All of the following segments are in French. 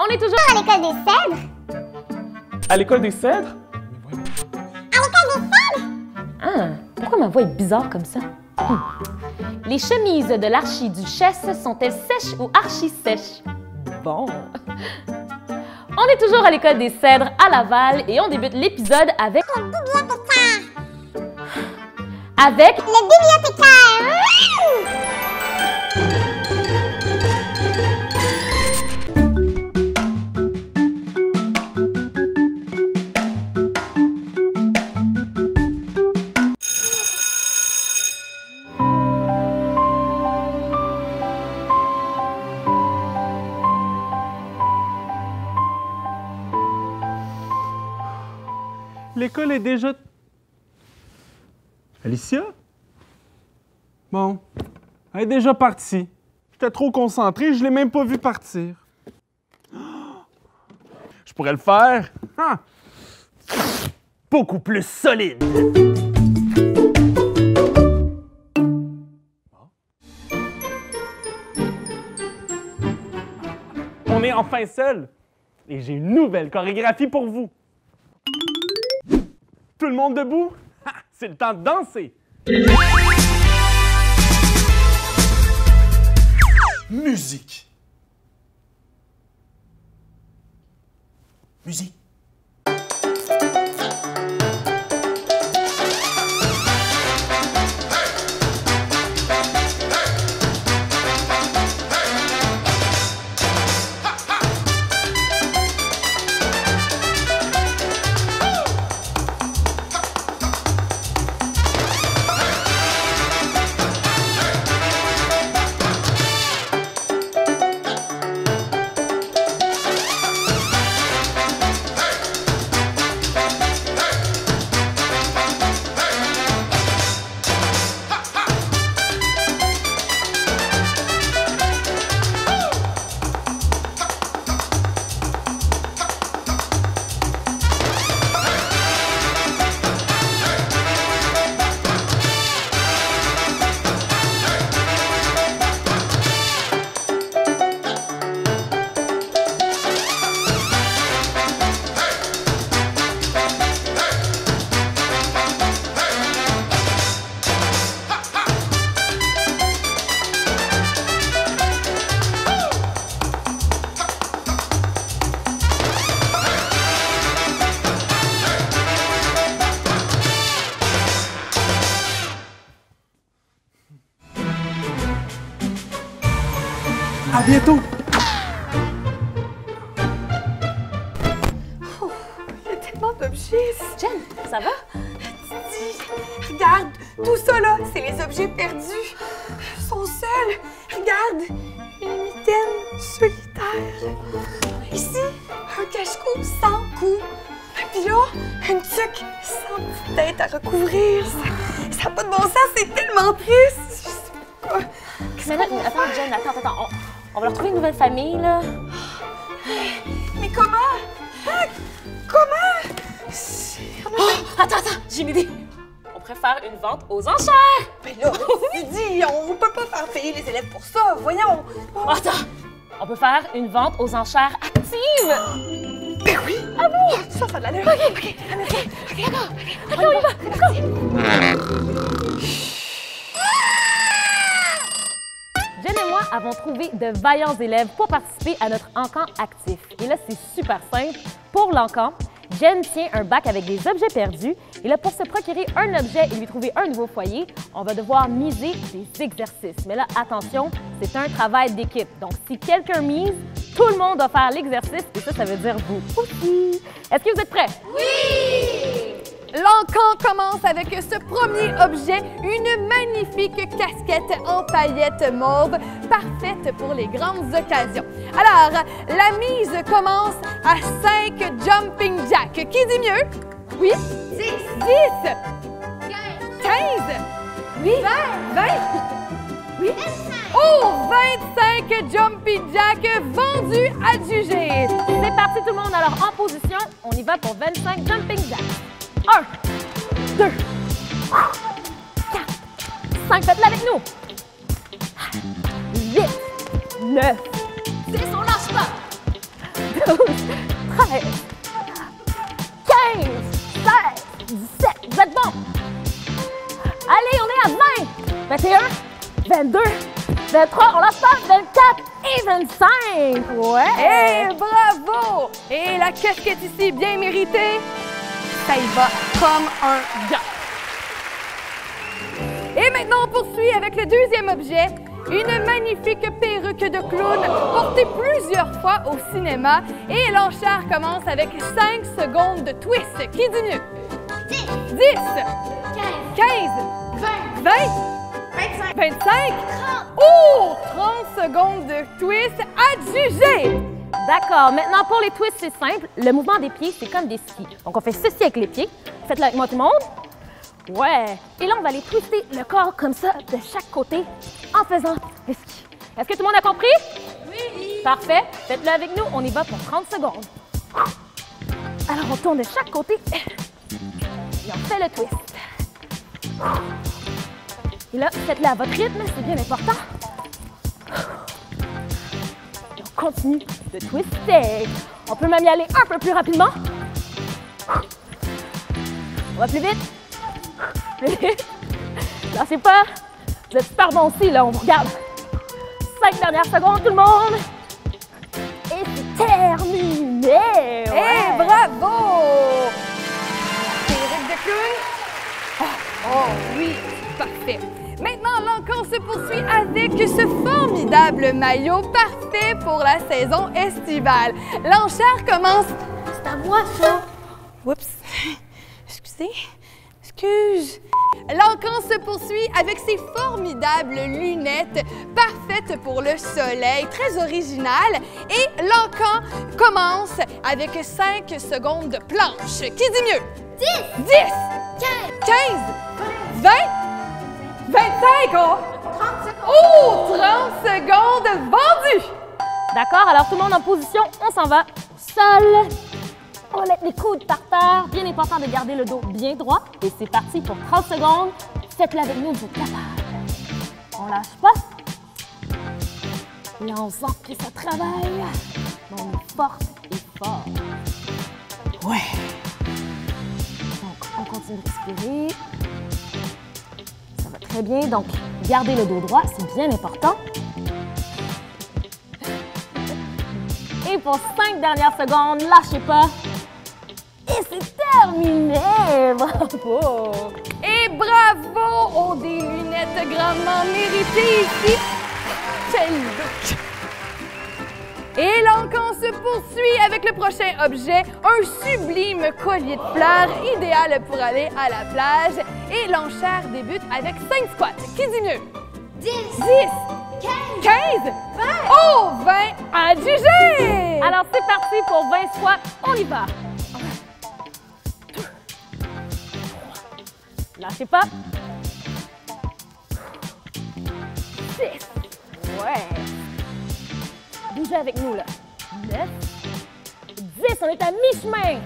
On est toujours À l'école des Cèdres? À l'école des Cèdres? À l'école des Cèdres? Ah, pourquoi ma voix est bizarre comme ça? Les chemises de l'archiduchesse sont-elles sèches ou archi-sèches? Bon. On est toujours à l'école des Cèdres à Laval et on débute l'épisode avec... Le bibliothécaire! Avec... Le bibliothécaire! L'école est déjà... Alicia? Bon, elle est déjà partie. J'étais trop concentré, je l'ai même pas vu partir. Je pourrais le faire. Ah! Beaucoup plus solide. On est enfin seul. Et j'ai une nouvelle chorégraphie pour vous. Tout le monde debout? Ha! C'est le temps de danser! Musique. Musique. À bientôt! Oh, il y a tellement d'objets. Jen, ça va? Didi, regarde, tout ça là, c'est les objets perdus. Ils sont seuls. Regarde, une mitaine solitaire. Ici, un cache-cou sans cou. Puis là, une tuque sans petite tête à recouvrir. Ça n'a pas de bon sens, c'est tellement triste. Je sais pas quoi. Mais là, attends, Jen, attends. On va leur trouver une nouvelle famille, là. Mais comment? Hein? Comment? Attends, j'ai une idée. On pourrait faire une vente aux enchères. Mais là, Didi, on peut pas faire payer les élèves pour ça, voyons. Attends, on peut faire une vente aux enchères actives. Ben oui! Ah bon? Ça a de l'allure. OK, d'accord. OK, on y va. Let's go. Jen et moi avons trouvé de vaillants élèves pour participer à notre encan actif. Et là, c'est super simple. Pour l'encan, Jen tient un bac avec des objets perdus. Et là, pour se procurer un objet et lui trouver un nouveau foyer, on va devoir miser des exercices. Mais là, attention, c'est un travail d'équipe. Donc, si quelqu'un mise, tout le monde doit faire l'exercice et ça veut dire vous aussi. Est-ce que vous êtes prêts? Oui! L'encan commence avec ce premier objet, une magnifique casquette en paillettes mauves, parfaite pour les grandes occasions. Alors, la mise commence à 5 jumping jacks. Qui dit mieux? Oui? 10. 10. 15. Oui? 20. Oui? Oh! 25 jumping jacks vendus à juger. C'est parti tout le monde, alors en position, on y va pour 25 jumping jacks. 1, 2, 4, 5, faites-le avec nous. 8, 9, 10, on lâche pas. 12, 13, 15, 16, 17. Vous êtes bons. Allez, on est à 20, 21, 22, 23, on lâche pas, 24 et 25. Ouais. Hey, bravo! Et la casquette ici, bien méritée. Ça y va comme un gars. Et maintenant, on poursuit avec le deuxième objet. Une magnifique perruque de clown portée plusieurs fois au cinéma. Et l'enchère commence avec 5 secondes de twist. Qui dit mieux? 10, 15, 20, 25, oh! 30 secondes de twist à juger! D'accord. Maintenant, pour les twists, c'est simple. Le mouvement des pieds, c'est comme des skis. Donc, on fait ceci avec les pieds. Faites-le avec moi, tout le monde. Ouais. Et là, on va aller twister le corps comme ça, de chaque côté, en faisant des skis. Est-ce que tout le monde a compris? Oui. Parfait. Faites-le avec nous. On y va pour 30 secondes. Alors, on tourne de chaque côté. Et on fait le twist. Et là, faites-le à votre rythme, c'est bien important. Et on continue de twister. On peut même y aller un peu plus rapidement. On va plus vite. Plus vite. Lâchez pas. Vous êtes super bons aussi, là, on vous regarde. 5 dernières secondes, tout le monde. Et c'est terminé. Ouais. Hey, bravo! Perruque de clown. Oh oui, parfait. Maintenant, l'encan se poursuit avec ce formidable maillot parfait pour la saison estivale. L'enchère commence... C'est à moi, ça. Oups. Excuse. L'encan se poursuit avec ses formidables lunettes parfaites pour le soleil, très originales. Et l'encan commence avec 5 secondes de planche. Qui dit mieux? 10, 15, 20, 25, oh! 30 secondes. Oh! 30 secondes vendues! D'accord, alors tout le monde en position, on s'en va au sol. On va mettre les coudes par terre. Bien important de garder le dos bien droit. Et c'est parti pour 30 secondes. Faites-le avec nous, vous êtes capables. On lâche pas. Là, on sent que ça travaille. On est forte et fort. Ouais. Donc, on continue de respirer. Ça va très bien. Donc, gardez le dos droit, c'est bien important. Et pour 5 dernières secondes, lâchez pas. Et c'est terminé! Bravo! Et bravo aux des lunettes grandement méritées ici. Quel look! Et l'encan se poursuit avec le prochain objet, un sublime collier de fleurs idéal pour aller à la plage. Et l'enchère débute avec 5 squats. Qui dit mieux? 10, 15, 20. Oh, 20 à juger! Alors, c'est parti pour 20 squats. On y va. Lâchez pas. 6. Ouais. Bougez avec nous, là. 9. 10. On est à mi-chemin.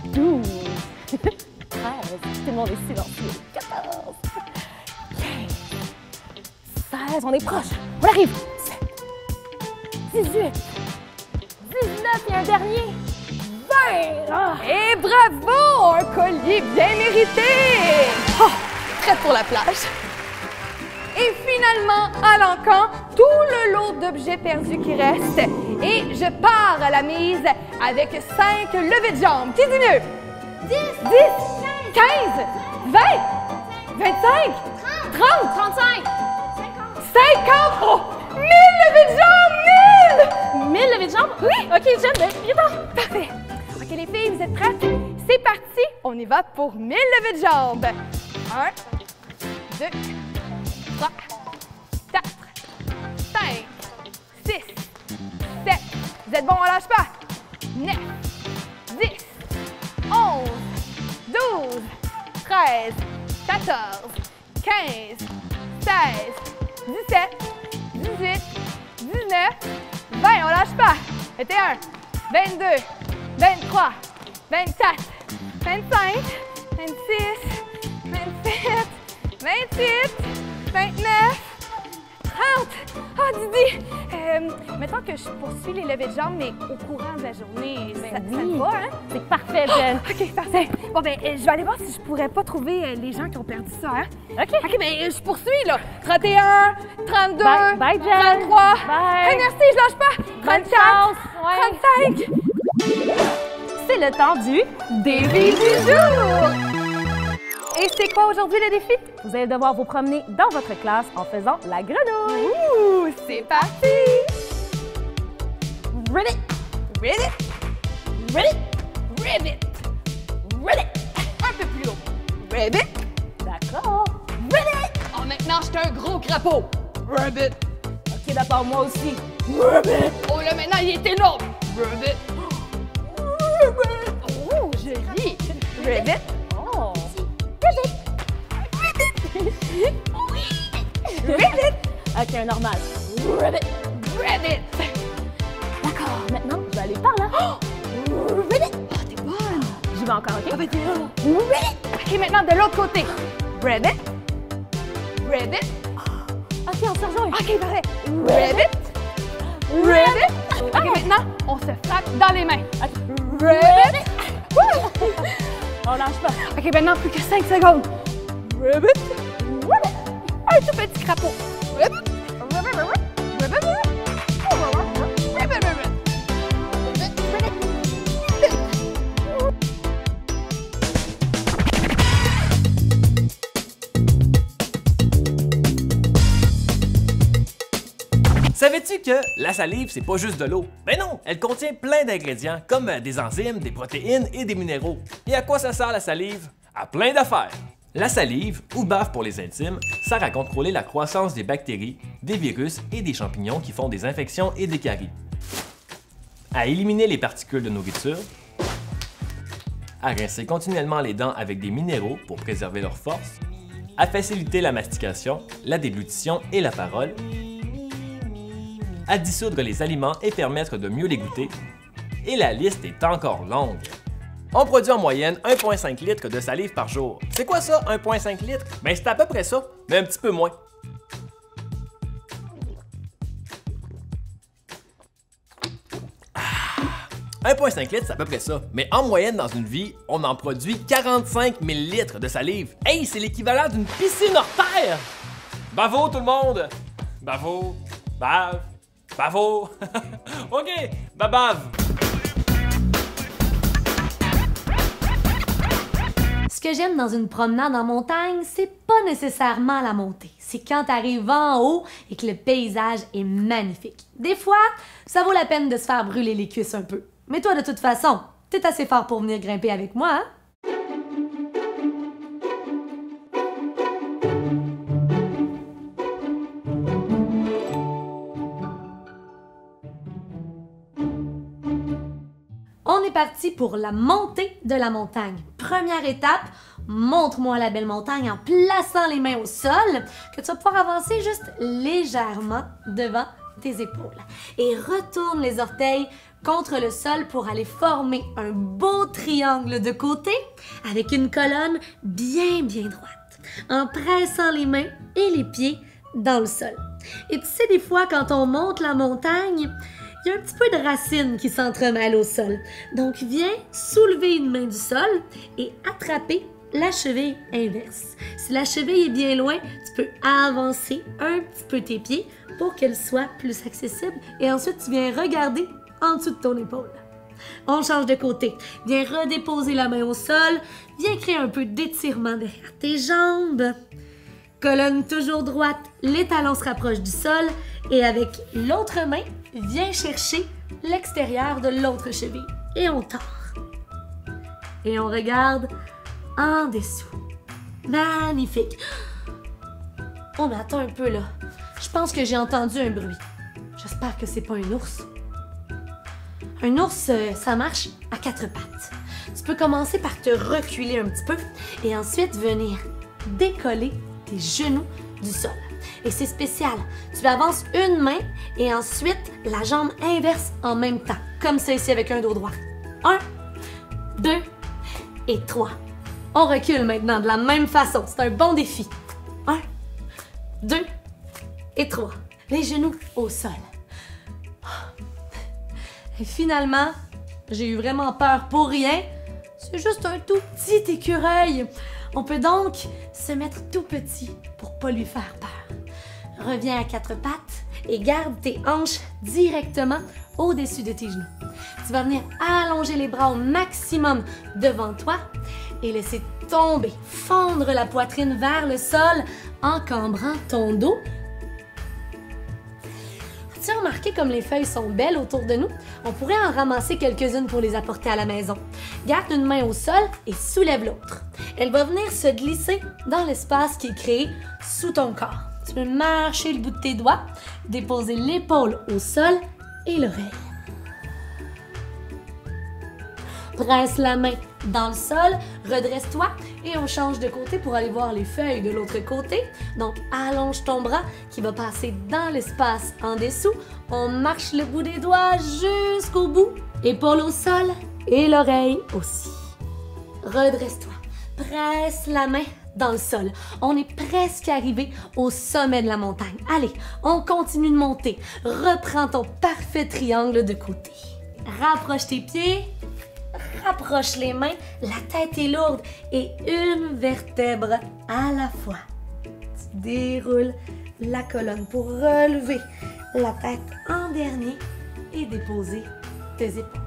12. 13. Tout le monde est silencieux. 14. 15. 16. On est proche. On arrive. 17. 18. 19. Et un dernier. 20. Ah. Et bravo! Un collier bien mérité! Oh, prête pour la plage. Et finalement, à l'encan, tout le lot d'objets perdus qui reste. Et je pars à la mise avec 5 levées de jambes. Qui dit mieux? 10, 15, 20, 25, 30, 35. 50. Oh! 1000 levées de jambes! 1000! 1000 levées de jambes? Oui! OK, j'aime. Viens donc. Parfait. OK, les filles, vous êtes prêtes? C'est parti! On y va pour 1000 levées de jambes. 1, 2, 3, 4, 5, 6, 7. Vous êtes bons, on lâche pas. 9, 10, 11, 12, 13, 14, 15, 16, 17, 18, 19, 20. On lâche pas. 21, 22, 23, 24, 25, 26, 27, 28, 29, 30. Oh, Didi! mettons que je poursuis les levées de jambes, mais au courant de la journée, ça te oui. va, hein? C'est parfait, Jen. OK, parfait. Bon, ben, je vais aller voir si je pourrais pas trouver les gens qui ont perdu ça, hein? OK. OK, ben, je poursuis, là. 31, 32, Bye, bye, Jen. 33. Bye. Hey, merci, je lâche pas. Bonne 34, chance. Ouais. 35. C'est le temps du Défi du jour! Et c'est quoi aujourd'hui le défi? Vous allez devoir vous promener dans votre classe en faisant la grenouille. Ouh, c'est parti! Ribbit, Ribbit, ribbit, ribbit, ribbit. un peu plus haut. Ribbit, D'accord. ribbit. Oh, maintenant, je suis un gros crapaud. Ribbit. OK, d'accord, moi aussi. Ribbit. Oh, là, maintenant, il est énorme. Ribbit. Ribbit. Oh, joli. Ribbit. Oh. Ribbit. OK, un normal. Ribbit. Ribbit. D'accord, maintenant, je vais aller par là. Ribbit. Oh, t'es bonne. J'y vais encore, OK? Ah, ben, t'es là. Ribbit. OK, maintenant, de l'autre côté. Ribbit. Ribbit. OK, on se rejoint. OK, parfait. Ribbit. Ribbit. OK, maintenant, on se frappe dans les mains. Ribbit. On lâche pas. OK, maintenant, plus que 5 secondes. Ribbit. Ribbit. Un tout petit crapaud. Ribbit. Ribbit. Ribbit. Ribbit. Ribbit. Savais-tu que la salive, c'est pas juste de l'eau? Ben non, elle contient plein d'ingrédients comme des enzymes, des protéines et des minéraux. Et à quoi ça sert la salive? À plein d'affaires. La salive, ou bave pour les intimes, sert à contrôler la croissance des bactéries, des virus et des champignons qui font des infections et des caries. À éliminer les particules de nourriture. À rincer continuellement les dents avec des minéraux pour préserver leur force. À faciliter la mastication, la déglutition et la parole. À dissoudre les aliments et permettre de mieux les goûter. Et la liste est encore longue. On produit en moyenne 1,5 litres de salive par jour. C'est quoi ça, 1,5 litres? Ben c'est à peu près ça, mais un petit peu moins. Ah, 1,5 litres, c'est à peu près ça. Mais en moyenne, dans une vie, on en produit 45 000 litres de salive. Hey, c'est l'équivalent d'une piscine hors terre! Bravo tout le monde! Bravo! Bave! Bravo! OK, babave! Ce que j'aime dans une promenade en montagne, c'est pas nécessairement la montée. C'est quand t'arrives en haut et que le paysage est magnifique. Des fois, ça vaut la peine de se faire brûler les cuisses un peu. Mais toi, de toute façon, t'es assez fort pour venir grimper avec moi, hein? On est parti pour la montée de la montagne. Première étape, montre-moi la belle montagne en plaçant les mains au sol, que tu vas pouvoir avancer juste légèrement devant tes épaules. Et retourne les orteils contre le sol pour aller former un beau triangle de côté avec une colonne bien droite, en pressant les mains et les pieds dans le sol. Et tu sais, des fois, quand on monte la montagne, il y a un petit peu de racines qui s'entremêlent au sol. Donc, viens soulever une main du sol et attraper la cheville inverse. Si la cheville est bien loin, tu peux avancer un petit peu tes pieds pour qu'elle soit plus accessible. Et ensuite, tu viens regarder en dessous de ton épaule. On change de côté. Viens redéposer la main au sol. Viens créer un peu d'étirement derrière tes jambes. Colonne toujours droite, les talons se rapprochent du sol. Et avec l'autre main, viens chercher l'extérieur de l'autre cheville. Et on tord. Et on regarde en dessous. Magnifique. Oh, mais attends un peu, là. Je pense que j'ai entendu un bruit. J'espère que c'est pas un ours. Un ours, ça marche à 4 pattes. Tu peux commencer par te reculer un petit peu et ensuite venir décoller tes genoux du sol. Et c'est spécial. Tu avances une main et ensuite la jambe inverse en même temps, comme ça ici avec un dos droit. 1, 2 et 3. On recule maintenant de la même façon. C'est un bon défi. 1, 2 et 3. Les genoux au sol. Et finalement, j'ai eu vraiment peur pour rien. C'est juste un tout petit écureuil. On peut donc se mettre tout petit pour pas lui faire peur. Reviens à quatre pattes et garde tes hanches directement au-dessus de tes genoux. Tu vas venir allonger les bras au maximum devant toi et laisser tomber, fondre la poitrine vers le sol en cambrant ton dos. As-tu remarqué comme les feuilles sont belles autour de nous? On pourrait en ramasser quelques-unes pour les apporter à la maison. Garde une main au sol et soulève l'autre. Elle va venir se glisser dans l'espace qui est créé sous ton corps. Tu peux marcher le bout de tes doigts, déposer l'épaule au sol et l'oreille. Presse la main dans le sol, redresse-toi et on change de côté pour aller voir les feuilles de l'autre côté. Donc, allonge ton bras qui va passer dans l'espace en dessous. On marche le bout des doigts jusqu'au bout. Épaule au sol et l'oreille aussi. Redresse-toi. Presse la main dans le sol. On est presque arrivé au sommet de la montagne. Allez, on continue de monter. Reprends ton parfait triangle de côté. Rapproche tes pieds. Rapproche les mains, la tête est lourde et une vertèbre à la fois. Tu déroules la colonne pour relever la tête en dernier et déposer tes épaules.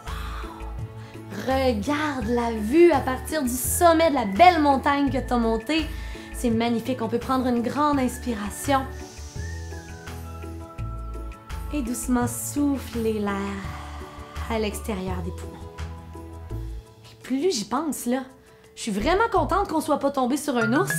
Wow! Regarde la vue à partir du sommet de la belle montagne que tu as montée. C'est magnifique, on peut prendre une grande inspiration et doucement souffler l'air à l'extérieur des poumons. Plus j'y pense, là, je suis vraiment contente qu'on soit pas tombé sur un ours.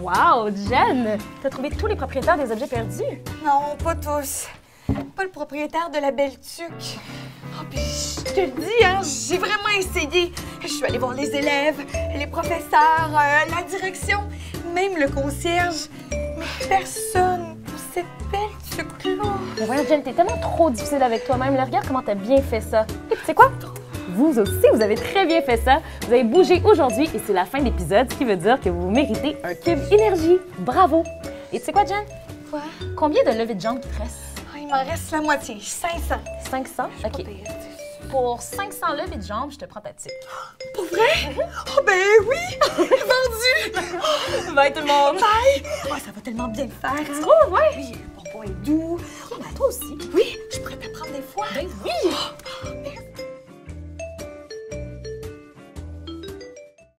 Wow, Jen! T'as trouvé tous les propriétaires des objets perdus? Non, pas tous. Pas le propriétaire de la belle tuque. Oh, puis je te le dis, hein, j'ai vraiment essayé. Je suis allée voir les élèves, les professeurs, la direction, même le concierge. Mais personne pour cette belle tuque-là. Mais voyons, Jen, t'es tellement trop difficile avec toi-même. Là, regarde comment t'as bien fait ça. Et puis, tu sais quoi? Vous aussi, vous avez très bien fait ça. Vous avez bougé aujourd'hui et c'est la fin de l'épisode, ce qui veut dire que vous méritez un cube énergie. Bravo! Et tu sais quoi, Jen? Quoi? Combien de levées de jambes qui te restent? Oh, il m'en reste la moitié, 500. 500? Pas OK. pire, tu sais. Pour 500 levées de jambes, je te prends ta tuque. Pour vrai? Oh ben oui! Vendu! Bye tout le monde! Bye! Oh, ça va tellement bien le faire. Tu trouves? Ouais! Oui, le bonbon est doux. Ben, toi aussi.